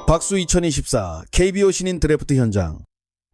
박수 2024 KBO 신인 드래프트 현장.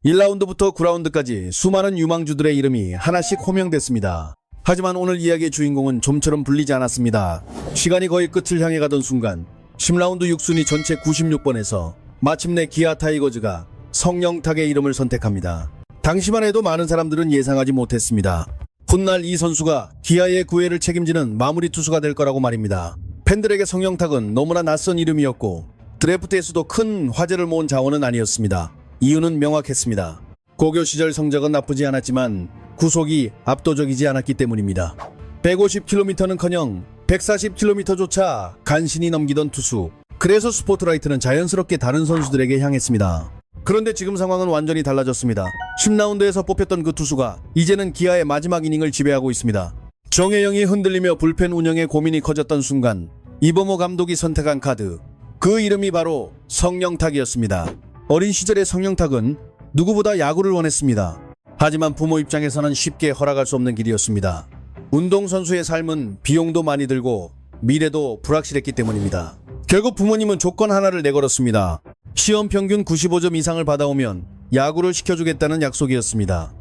1라운드부터 9라운드까지 수많은 유망주들의 이름이 하나씩 호명됐습니다. 하지만 오늘 이야기의 주인공은 좀처럼 불리지 않았습니다. 시간이 거의 끝을 향해 가던 순간 10라운드 6순위 전체 96번에서 마침내 기아 타이거즈가 성영탁의 이름을 선택합니다. 당시만 해도 많은 사람들은 예상하지 못했습니다. 훗날 이 선수가 기아의 구회를 책임지는 마무리 투수가 될 거라고 말입니다. 팬들에게 성영탁은 너무나 낯선 이름이었고 드래프트에서도 큰 화제를 모은 자원은 아니었습니다. 이유는 명확했습니다. 고교 시절 성적은 나쁘지 않았지만 구속이 압도적이지 않았기 때문입니다. 150km는커녕 140km조차 간신히 넘기던 투수. 그래서 스포트라이트는 자연스럽게 다른 선수들에게 향했습니다. 그런데 지금 상황은 완전히 달라졌습니다. 10라운드에서 뽑혔던 그 투수가 이제는 기아의 마지막 이닝을 지배하고 있습니다. 정혜영이 흔들리며 불펜 운영에 고민이 커졌던 순간 이범호 감독이 선택한 카드. 그 이름이 바로 성영탁이었습니다. 어린 시절의 성영탁은 누구보다 야구를 원했습니다. 하지만 부모 입장에서는 쉽게 허락할 수 없는 길이었습니다. 운동선수의 삶은 비용도 많이 들고 미래도 불확실했기 때문입니다. 결국 부모님은 조건 하나를 내걸었습니다. 시험 평균 95점 이상을 받아오면 야구를 시켜주겠다는 약속이었습니다.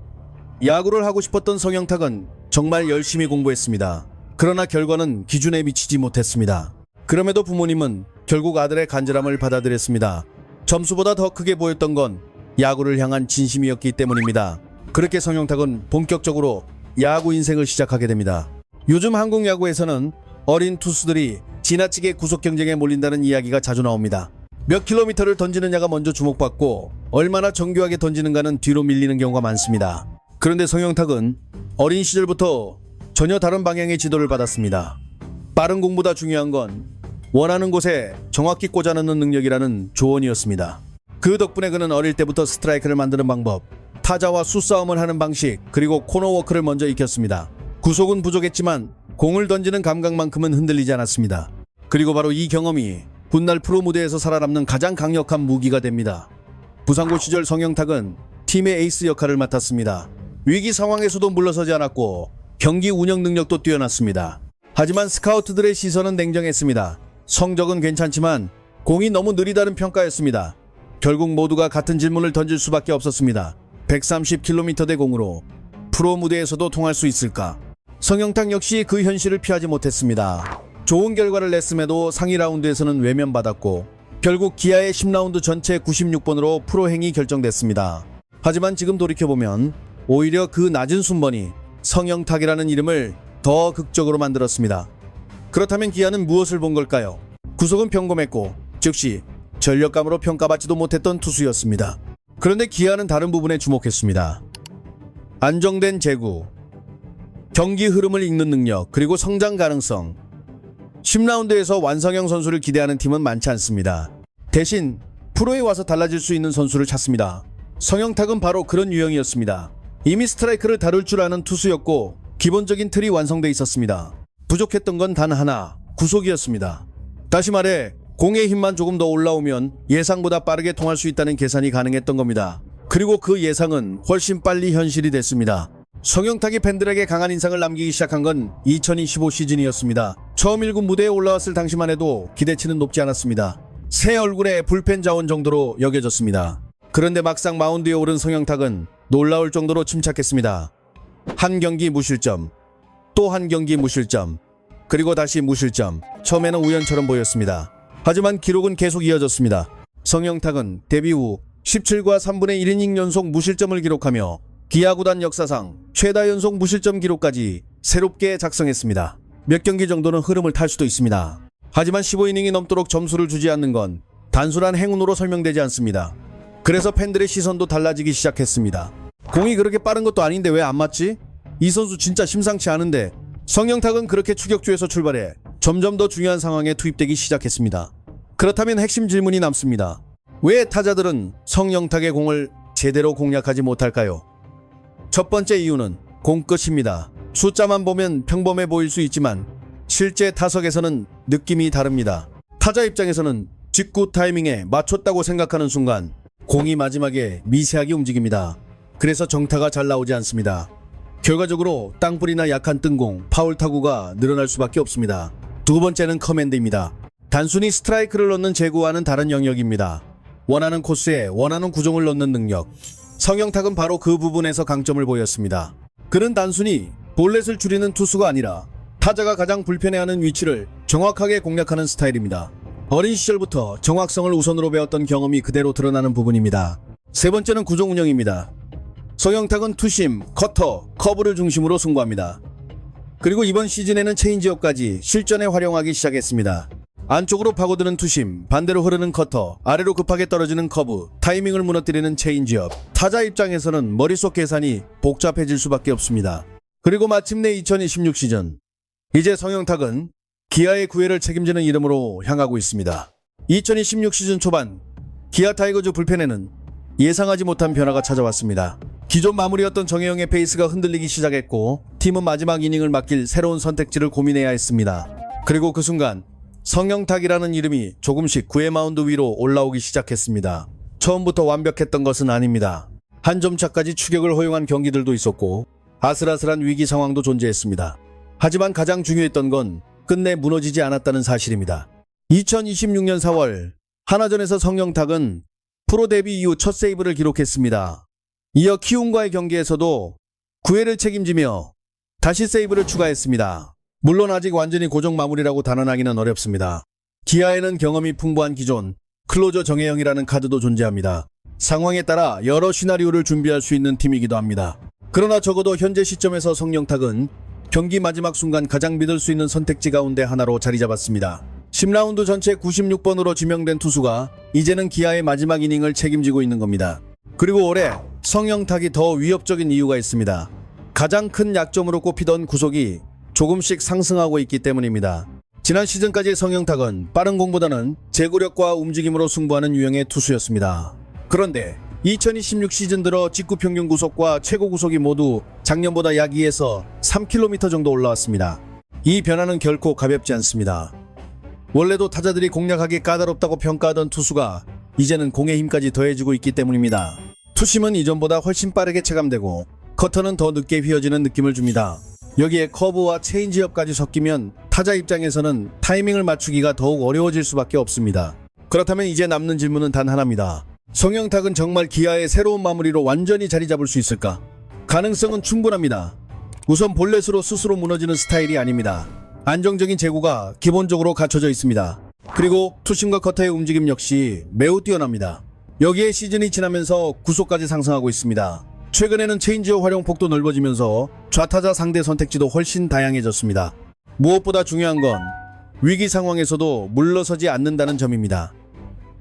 야구를 하고 싶었던 성영탁은 정말 열심히 공부했습니다. 그러나 결과는 기준에 미치지 못했습니다. 그럼에도 부모님은 결국 아들의 간절함을 받아들였습니다. 점수보다 더 크게 보였던 건 야구를 향한 진심이었기 때문입니다. 그렇게 성영탁은 본격적으로 야구 인생을 시작하게 됩니다. 요즘 한국 야구에서는 어린 투수들이 지나치게 구속 경쟁에 몰린다는 이야기가 자주 나옵니다. 몇 킬로미터를 던지느냐가 먼저 주목받고 얼마나 정교하게 던지는가는 뒤로 밀리는 경우가 많습니다. 그런데 성영탁은 어린 시절부터 전혀 다른 방향의 지도를 받았습니다. 빠른 공보다 중요한 건 원하는 곳에 정확히 꽂아넣는 능력이라는 조언이었습니다. 그 덕분에 그는 어릴 때부터 스트라이크를 만드는 방법, 타자와 수싸움을 하는 방식, 그리고 코너워크를 먼저 익혔습니다. 구속은 부족했지만 공을 던지는 감각만큼은 흔들리지 않았습니다. 그리고 바로 이 경험이 훗날 프로 무대에서 살아남는 가장 강력한 무기가 됩니다. 부상고 시절 성영탁은 팀의 에이스 역할을 맡았습니다. 위기 상황에서도 물러서지 않았고 경기 운영 능력도 뛰어났습니다. 하지만 스카우트들의 시선은 냉정했습니다. 성적은 괜찮지만 공이 너무 느리다는 평가였습니다. 결국 모두가 같은 질문을 던질 수밖에 없었습니다. 130km대 공으로 프로 무대에서도 통할 수 있을까? 성영탁 역시 그 현실을 피하지 못했습니다. 좋은 결과를 냈음에도 상위 라운드에서는 외면받았고 결국 기아의 10라운드 전체 96번으로 프로행이 결정됐습니다. 하지만 지금 돌이켜보면 오히려 그 낮은 순번이 성영탁이라는 이름을 더 극적으로 만들었습니다. 그렇다면 기아는 무엇을 본 걸까요? 구속은 평범했고 즉시 전력감으로 평가받지도 못했던 투수였습니다. 그런데 기아는 다른 부분에 주목했습니다. 안정된 제구, 경기 흐름을 읽는 능력, 그리고 성장 가능성. 10라운드에서 완성형 선수를 기대하는 팀은 많지 않습니다. 대신 프로에 와서 달라질 수 있는 선수를 찾습니다. 성영탁은 바로 그런 유형이었습니다. 이미 스트라이크를 다룰 줄 아는 투수였고 기본적인 틀이 완성돼 있었습니다. 부족했던 건 단 하나, 구속이었습니다. 다시 말해 공의 힘만 조금 더 올라오면 예상보다 빠르게 통할 수 있다는 계산이 가능했던 겁니다. 그리고 그 예상은 훨씬 빨리 현실이 됐습니다. 성영탁이 팬들에게 강한 인상을 남기기 시작한 건 2025 시즌이었습니다. 처음 1군 무대에 올라왔을 당시만 해도 기대치는 높지 않았습니다. 새 얼굴의 불펜 자원 정도로 여겨졌습니다. 그런데 막상 마운드에 오른 성영탁은 놀라울 정도로 침착했습니다. 한 경기 무실점, 또 한 경기 무실점, 그리고 다시 무실점. 처음에는 우연처럼 보였습니다. 하지만 기록은 계속 이어졌습니다. 성영탁은 데뷔 후 17과 3분의 1이닝 연속 무실점을 기록하며 기아 구단 역사상 최다 연속 무실점 기록까지 새롭게 작성했습니다. 몇 경기 정도는 흐름을 탈 수도 있습니다. 하지만 15이닝이 넘도록 점수를 주지 않는 건 단순한 행운으로 설명되지 않습니다. 그래서 팬들의 시선도 달라지기 시작했습니다. 공이 그렇게 빠른 것도 아닌데 왜 안 맞지? 이 선수 진짜 심상치 않은데. 성영탁은 그렇게 추격주에서 출발해 점점 더 중요한 상황에 투입되기 시작했습니다. 그렇다면 핵심 질문이 남습니다. 왜 타자들은 성영탁의 공을 제대로 공략하지 못할까요? 첫 번째 이유는 공 끝입니다. 숫자만 보면 평범해 보일 수 있지만 실제 타석에서는 느낌이 다릅니다. 타자 입장에서는 직구 타이밍에 맞췄다고 생각하는 순간 공이 마지막에 미세하게 움직입니다. 그래서 정타가 잘 나오지 않습니다. 결과적으로 땅볼이나 약한 뜬공, 파울 타구가 늘어날 수밖에 없습니다. 두 번째는 커맨드입니다. 단순히 스트라이크를 넣는 제구와는 다른 영역입니다. 원하는 코스에 원하는 구종을 넣는 능력. 성영탁은 바로 그 부분에서 강점을 보였습니다. 그는 단순히 볼넷을 줄이는 투수가 아니라 타자가 가장 불편해하는 위치를 정확하게 공략하는 스타일입니다. 어린 시절부터 정확성을 우선으로 배웠던 경험이 그대로 드러나는 부분입니다. 세 번째는 구종 운영입니다. 성영탁은 투심, 커터, 커브를 중심으로 승부합니다. 그리고 이번 시즌에는 체인지업까지 실전에 활용하기 시작했습니다. 안쪽으로 파고드는 투심, 반대로 흐르는 커터, 아래로 급하게 떨어지는 커브, 타이밍을 무너뜨리는 체인지업. 타자 입장에서는 머릿속 계산이 복잡해질 수밖에 없습니다. 그리고 마침내 2026 시즌. 이제 성영탁은 기아의 구회를 책임지는 이름으로 향하고 있습니다. 2026 시즌 초반 기아 타이거즈 불펜에는 예상하지 못한 변화가 찾아왔습니다. 기존 마무리였던 정혜영의 페이스가 흔들리기 시작했고 팀은 마지막 이닝을 맡길 새로운 선택지를 고민해야 했습니다. 그리고 그 순간 성영탁이라는 이름이 조금씩 구회 마운드 위로 올라오기 시작했습니다. 처음부터 완벽했던 것은 아닙니다. 한 점 차까지 추격을 허용한 경기들도 있었고 아슬아슬한 위기 상황도 존재했습니다. 하지만 가장 중요했던 건 끝내 무너지지 않았다는 사실입니다. 2026년 4월 하나전에서 성영탁은 프로 데뷔 이후 첫 세이브를 기록했습니다. 이어 키움과의 경기에서도 9회를 책임지며 다시 세이브를 추가했습니다. 물론 아직 완전히 고정 마무리라고 단언하기는 어렵습니다. 기아에는 경험이 풍부한 기존 클로저 정혜영이라는 카드도 존재합니다. 상황에 따라 여러 시나리오를 준비할 수 있는 팀이기도 합니다. 그러나 적어도 현재 시점에서 성영탁은 경기 마지막 순간 가장 믿을 수 있는 선택지 가운데 하나로 자리 잡았습니다. 10라운드 전체 96번으로 지명된 투수가 이제는 기아의 마지막 이닝을 책임지고 있는 겁니다. 그리고 올해 성영탁이 더 위협적인 이유가 있습니다. 가장 큰 약점으로 꼽히던 구속이 조금씩 상승하고 있기 때문입니다. 지난 시즌까지 성영탁은 빠른 공보다는 제구력과 움직임으로 승부하는 유형의 투수였습니다. 그런데 2026 시즌 들어 직구 평균 구속과 최고 구속이 모두 작년보다 약 2에서 3km 정도 올라왔습니다. 이 변화는 결코 가볍지 않습니다. 원래도 타자들이 공략하기 까다롭다고 평가하던 투수가 이제는 공의 힘까지 더해지고 있기 때문입니다. 투심은 이전보다 훨씬 빠르게 체감되고 커터는 더 늦게 휘어지는 느낌을 줍니다. 여기에 커브와 체인지업까지 섞이면 타자 입장에서는 타이밍을 맞추기가 더욱 어려워질 수밖에 없습니다. 그렇다면 이제 남는 질문은 단 하나입니다. 성영탁은 정말 기아의 새로운 마무리로 완전히 자리 잡을 수 있을까? 가능성은 충분합니다. 우선 볼넷으로 스스로 무너지는 스타일이 아닙니다. 안정적인 제구가 기본적으로 갖춰져 있습니다. 그리고 투심과 커터의 움직임 역시 매우 뛰어납니다. 여기에 시즌이 지나면서 구속까지 상승하고 있습니다. 최근에는 체인지업 활용폭도 넓어지면서 좌타자 상대 선택지도 훨씬 다양해졌습니다. 무엇보다 중요한 건 위기 상황에서도 물러서지 않는다는 점입니다.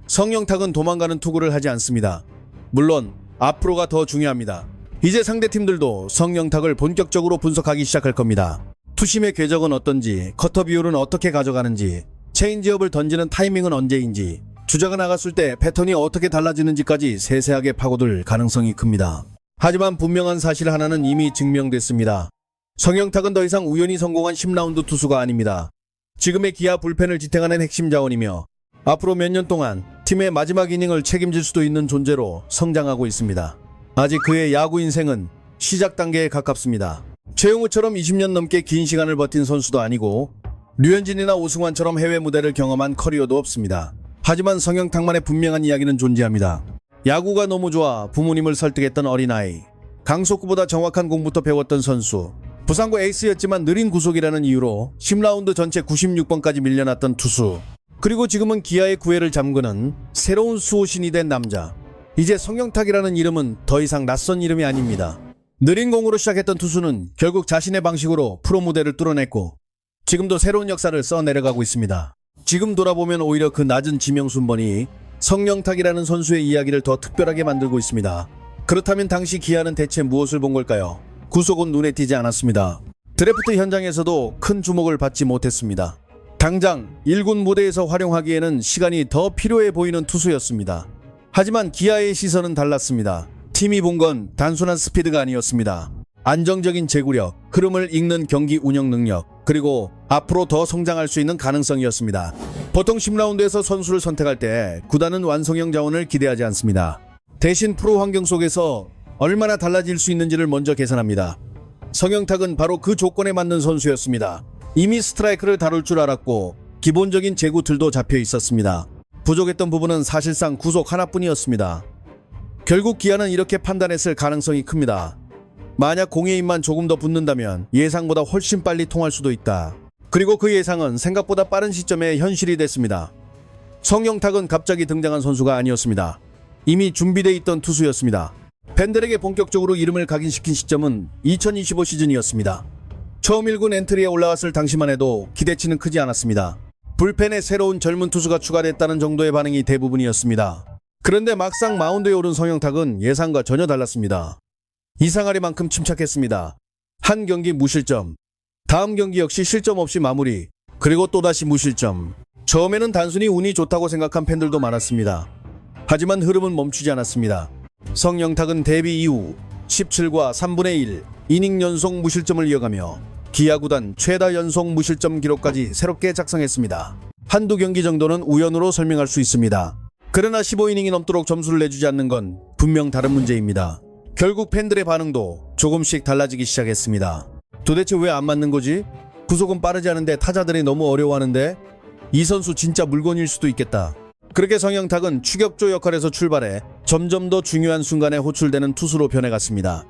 성영탁은 도망가는 투구를 하지 않습니다. 물론 앞으로가 더 중요합니다. 이제 상대팀들도 성영탁을 본격적으로 분석하기 시작할 겁니다. 투심의 궤적은 어떤지, 커터 비율은 어떻게 가져가는지, 체인지업을 던지는 타이밍은 언제인지, 주자가 나갔을 때 패턴이 어떻게 달라지는지까지 세세하게 파고들 가능성이 큽니다. 하지만 분명한 사실 하나는 이미 증명됐습니다. 성영탁은 더 이상 우연히 성공한 10라운드 투수가 아닙니다. 지금의 기아 불펜을 지탱하는 핵심 자원이며 앞으로 몇 년 동안 팀의 마지막 이닝을 책임질 수도 있는 존재로 성장하고 있습니다. 아직 그의 야구 인생은 시작 단계에 가깝습니다. 최용우처럼 20년 넘게 긴 시간을 버틴 선수도 아니고 류현진이나 오승환처럼 해외 무대를 경험한 커리어도 없습니다. 하지만 성영탁만의 분명한 이야기는 존재합니다. 야구가 너무 좋아 부모님을 설득했던 어린아이, 강속구보다 정확한 공부터 배웠던 선수, 부상고 에이스였지만 느린 구속이라는 이유로 10라운드 전체 96번까지 밀려났던 투수, 그리고 지금은 기아의 구회를 잠그는 새로운 수호신이 된 남자. 이제 성영탁이라는 이름은 더 이상 낯선 이름이 아닙니다. 느린 공으로 시작했던 투수는 결국 자신의 방식으로 프로 무대를 뚫어냈고 지금도 새로운 역사를 써내려가고 있습니다. 지금 돌아보면 오히려 그 낮은 지명순번이 성영탁이라는 선수의 이야기를 더 특별하게 만들고 있습니다. 그렇다면 당시 기아는 대체 무엇을 본 걸까요? 구속은 눈에 띄지 않았습니다. 드래프트 현장에서도 큰 주목을 받지 못했습니다. 당장 1군 무대에서 활용하기에는 시간이 더 필요해 보이는 투수였습니다. 하지만 기아의 시선은 달랐습니다. 팀이 본 건 단순한 스피드가 아니었습니다. 안정적인 제구력, 흐름을 읽는 경기 운영 능력, 그리고 앞으로 더 성장할 수 있는 가능성이었습니다. 보통 10라운드에서 선수를 선택할 때 구단은 완성형 자원을 기대하지 않습니다. 대신 프로 환경 속에서 얼마나 달라질 수 있는지를 먼저 계산합니다. 성영탁은 바로 그 조건에 맞는 선수였습니다. 이미 스트라이크를 다룰 줄 알았고 기본적인 제구틀도 잡혀 있었습니다. 부족했던 부분은 사실상 구속 하나뿐이었습니다. 결국 기아는 이렇게 판단했을 가능성이 큽니다. 만약 공의 힘만 조금 더 붙는다면 예상보다 훨씬 빨리 통할 수도 있다. 그리고 그 예상은 생각보다 빠른 시점에 현실이 됐습니다. 성영탁은 갑자기 등장한 선수가 아니었습니다. 이미 준비되어 있던 투수였습니다. 팬들에게 본격적으로 이름을 각인시킨 시점은 2025 시즌이었습니다. 처음 1군 엔트리에 올라왔을 당시만 해도 기대치는 크지 않았습니다. 불펜에 새로운 젊은 투수가 추가됐다는 정도의 반응이 대부분이었습니다. 그런데 막상 마운드에 오른 성영탁은 예상과 전혀 달랐습니다. 이상하리만큼 침착했습니다. 한 경기 무실점, 다음 경기 역시 실점 없이 마무리, 그리고 또다시 무실점. 처음에는 단순히 운이 좋다고 생각한 팬들도 많았습니다. 하지만 흐름은 멈추지 않았습니다. 성영탁은 데뷔 이후 17과 3분의 1 이닝 연속 무실점을 이어가며 기아 구단 최다 연속 무실점 기록까지 새롭게 작성했습니다. 한두 경기 정도는 우연으로 설명할 수 있습니다. 그러나 15이닝이 넘도록 점수를 내주지 않는 건 분명 다른 문제입니다. 결국 팬들의 반응도 조금씩 달라지기 시작했습니다. 도대체 왜 안 맞는 거지? 구속은 빠르지 않은데 타자들이 너무 어려워하는데? 이 선수 진짜 물건일 수도 있겠다. 그렇게 성영탁은 추격조 역할에서 출발해 점점 더 중요한 순간에 호출되는 투수로 변해갔습니다.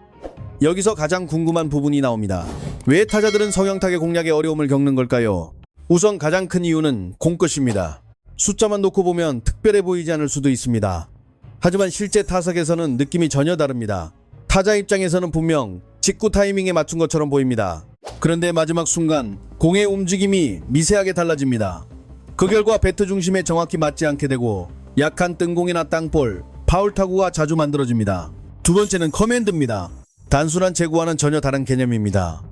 여기서 가장 궁금한 부분이 나옵니다. 왜 타자들은 성영탁의 공략에 어려움을 겪는 걸까요? 우선 가장 큰 이유는 공끝입니다. 숫자만 놓고 보면 특별해 보이지 않을 수도 있습니다. 하지만 실제 타석에서는 느낌이 전혀 다릅니다. 타자 입장에서는 분명 직구 타이밍에 맞춘 것처럼 보입니다. 그런데 마지막 순간 공의 움직임이 미세하게 달라집니다. 그 결과 배트 중심에 정확히 맞지 않게 되고 약한 뜬공이나 땅볼, 파울 타구가 자주 만들어집니다. 두 번째는 커맨드입니다. 단순한 제구와는 전혀 다른 개념입니다.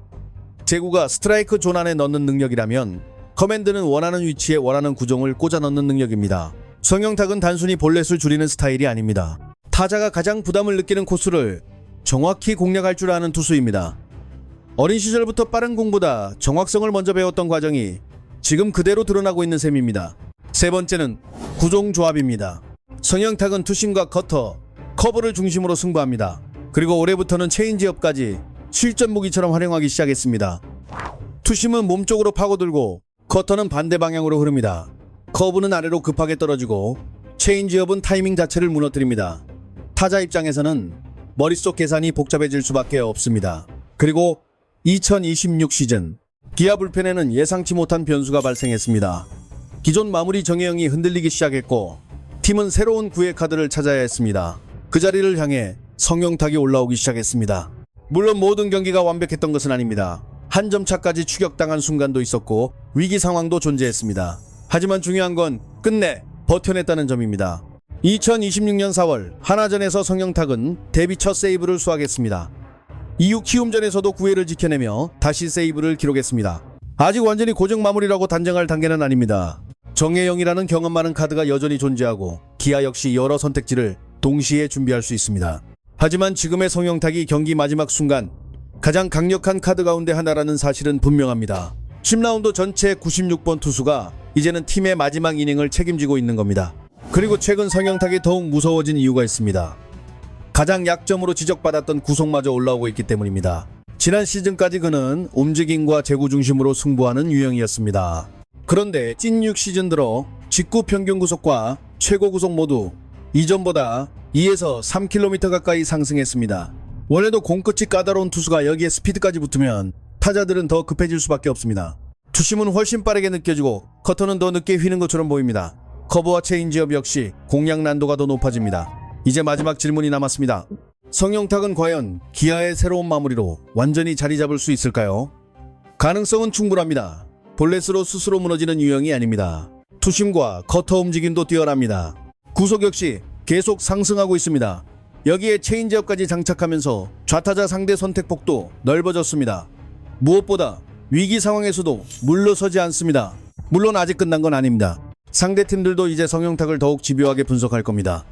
제구가 스트라이크 존 안에 넣는 능력이라면 커맨드는 원하는 위치에 원하는 구종을 꽂아 넣는 능력입니다. 성영탁은 단순히 볼넷을 줄이는 스타일이 아닙니다. 타자가 가장 부담을 느끼는 코스를 정확히 공략할 줄 아는 투수입니다. 어린 시절부터 빠른 공보다 정확성을 먼저 배웠던 과정이 지금 그대로 드러나고 있는 셈입니다. 세 번째는 구종 조합입니다. 성영탁은 투심과 커터, 커브를 중심으로 승부합니다. 그리고 올해부터는 체인지업까지 실전 무기처럼 활용하기 시작했습니다. 투심은 몸쪽으로 파고들고 커터는 반대 방향으로 흐릅니다. 커브는 아래로 급하게 떨어지고 체인지업은 타이밍 자체를 무너뜨립니다. 타자 입장에서는 머릿속 계산이 복잡해질 수밖에 없습니다. 그리고 2026 시즌 기아 불펜에는 예상치 못한 변수가 발생했습니다. 기존 마무리 정혜영이 흔들리기 시작했고 팀은 새로운 구애 카드를 찾아야 했습니다. 그 자리를 향해 성영탁이 올라오기 시작했습니다. 물론 모든 경기가 완벽했던 것은 아닙니다. 한 점 차까지 추격당한 순간도 있었고 위기 상황도 존재했습니다. 하지만 중요한 건 끝내 버텨냈다는 점입니다. 2026년 4월 하나전에서 성영탁은 데뷔 첫 세이브를 수확했습니다. 이후 키움전에서도 9회를 지켜내며 다시 세이브를 기록했습니다. 아직 완전히 고정 마무리라고 단정할 단계는 아닙니다. 정혜영이라는 경험 많은 카드가 여전히 존재하고 기아 역시 여러 선택지를 동시에 준비할 수 있습니다. 하지만 지금의 성영탁이 경기 마지막 순간 가장 강력한 카드 가운데 하나라는 사실은 분명합니다. 10라운드 전체 96번 투수가 이제는 팀의 마지막 이닝을 책임지고 있는 겁니다. 그리고 최근 성영탁이 더욱 무서워진 이유가 있습니다. 가장 약점으로 지적받았던 구속마저 올라오고 있기 때문입니다. 지난 시즌까지 그는 움직임과 제구 중심으로 승부하는 유형이었습니다. 그런데 찐 6시즌 들어 직구 평균 구속과 최고 구속 모두 이전보다 2에서 3km 가까이 상승했습니다. 원래도 공끝이 까다로운 투수가 여기에 스피드까지 붙으면 타자들은 더 급해질 수밖에 없습니다. 투심은 훨씬 빠르게 느껴지고 커터는 더 늦게 휘는 것처럼 보입니다. 커브와 체인지업 역시 공략 난도가 더 높아집니다. 이제 마지막 질문이 남았습니다. 성영탁은 과연 기아의 새로운 마무리로 완전히 자리 잡을 수 있을까요? 가능성은 충분합니다. 볼넷으로 스스로 무너지는 유형이 아닙니다. 투심과 커터 움직임도 뛰어납니다. 구속 역시 계속 상승하고 있습니다. 여기에 체인지업까지 장착하면서 좌타자 상대 선택폭도 넓어졌습니다. 무엇보다 위기 상황에서도 물러서지 않습니다. 물론 아직 끝난 건 아닙니다. 상대팀들도 이제 성영탁을 더욱 집요하게 분석할 겁니다.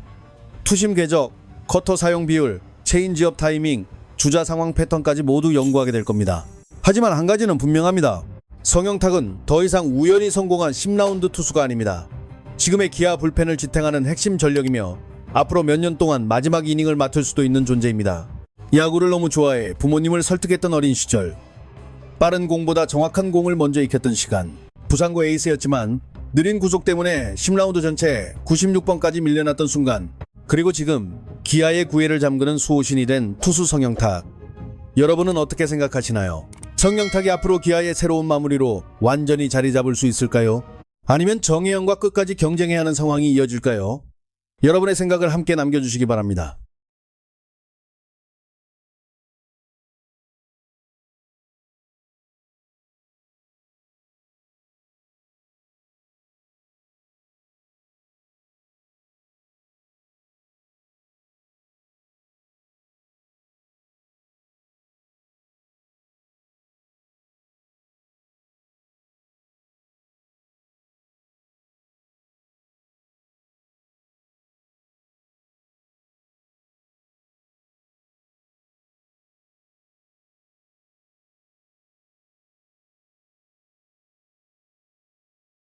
투심 궤적, 커터 사용 비율, 체인지업 타이밍, 주자 상황 패턴까지 모두 연구하게 될 겁니다. 하지만 한 가지는 분명합니다. 성영탁은 더 이상 우연히 성공한 10라운드 투수가 아닙니다. 지금의 기아 불펜을 지탱하는 핵심 전력이며 앞으로 몇 년 동안 마지막 이닝을 맡을 수도 있는 존재입니다. 야구를 너무 좋아해 부모님을 설득했던 어린 시절. 빠른 공보다 정확한 공을 먼저 익혔던 시간. 부상과 에이스였지만 느린 구속 때문에 10라운드 전체 96번까지 밀려났던 순간. 그리고 지금 기아의 구애를 잠그는 수호신이 된 투수 성영탁. 여러분은 어떻게 생각하시나요? 성영탁이 앞으로 기아의 새로운 마무리로 완전히 자리 잡을 수 있을까요? 아니면 정혜영과 끝까지 경쟁해야 하는 상황이 이어질까요? 여러분의 생각을 함께 남겨주시기 바랍니다.